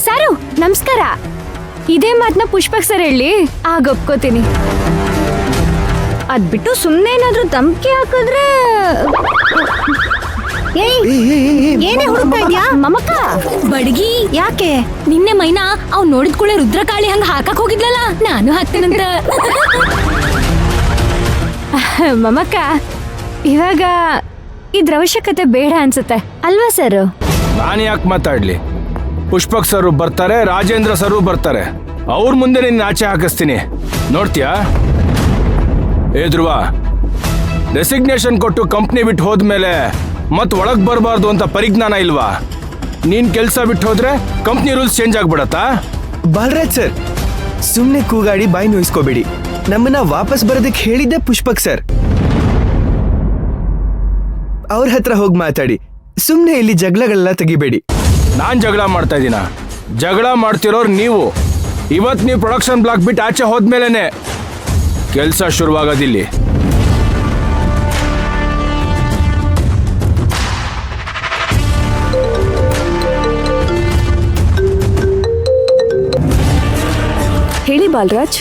ಸಾರು ನಮಸ್ಕಾರ. ಇದೇ ಮಾತನ್ನ ಪುಷ್ಪಕ್ ಸರ್ ಹೇಳಿ ಆಗ ಒಪ್ಕೋತೀನಿ. ಅದ್ಬಿಟ್ಟು ಸುಮ್ಮನೆ ಏನಾದ್ರೂ ಧಮ್ಕಿ ಹಾಕಿದ್ರೆ ಏನೇ ಹುಡುಕ್ತಾ ಇದ್ಯಾ ಮಮಕ ಬಡಗಿ ಯಾಕೆ ನಿನ್ನೆ ಮೈನಾ ಅವ್ ನೋಡಿದ ಕೂಡಲೇ ರುದ್ರಕಾಳಿ ಹಂಗ ಹಾಕಕ್ ಹೋಗಿದ್ಲಲ್ಲ, ನಾನು ಹಾಕ್ತೇನಂತ. ಮಮಕ ಇವಾಗ ಇದ್ರ ಅವಶ್ಯಕತೆ ಬೇಡ ಅನ್ಸುತ್ತೆ ಅಲ್ವಾ ಸರ್? ನಾನು ಯಾಕೆ ಮಾತಾಡ್ಲಿ? ಪುಷ್ಪಕ್ ಸರ್ ಬರ್ತಾರೆ, ರಾಜೇಂದ್ರ ಸರ್ ಬರ್ತಾರೆ. ಅವ್ರ ಮುಂದೆ ನಿನ್ನ ಆಚೆ ಹಾಕಿಸ್ತೀನಿ, ನೋಡ್ತೀಯಾ? ಏ ಧ್ರುವ, ರೆಸಿಗ್ನೇಷನ್ ಕೊಟ್ಟು ಕಂಪ್ನಿ ಬಿಟ್ಟು ಹೋದ್ಮೇಲೆ ಮತ್ ಒಳಗ್ ಬರಬಾರ್ದು ಅಂತ ಪರಿಜ್ಞಾನ ಇಲ್ವಾ? ನೀನ್ ಕೆಲ್ಸ ಬಿಟ್ಟು ಹೋದ್ರೆ ಕಂಪ್ನಿ ರೂಲ್ಸ್ ಚೇಂಜ್ ಆಗ್ಬಿಡತ್ತಾ? ಬಾಲರಾಜ್ ಸರ್, ಸುಮ್ನೆ ಕೂಗಾಡಿ ಬಾಯಿ ನೋಯಿಸ್ಕೋಬೇಡಿ. ನಮ್ಮನ್ನ ವಾಪಸ್ ಬರೋದಕ್ಕೆ ಹೇಳಿದ್ದೆ ಪುಷ್ಪಕ್ ಸರ್. ಅವ್ರ ಹತ್ರ ಹೋಗಿ ಮಾತಾಡಿ, ಸುಮ್ನೆ ಇಲ್ಲಿ ಜಗಳಗಳೆಲ್ಲ ತೆಗಿಬೇಡಿ. ನಾನ್ ಜಗಳ ಮಾಡ್ತಾ ಇದ್ದೀನ? ಜಗಳ ಮಾಡ್ತಿರೋರು ನೀವು. ಇವತ್ ನೀವು ಪ್ರೊಡಕ್ಷನ್ ಬ್ಲಾಕ್ ಬಿಟ್ಟು ಆಚೆ ಹೋದ್ಮೇಲೆನೆ ಕೆಲ್ಸ ಶುರುವಾಗೋದಿಲ್ಲಿ. ಹೇಳಿ ಬಾಲರಾಜ್.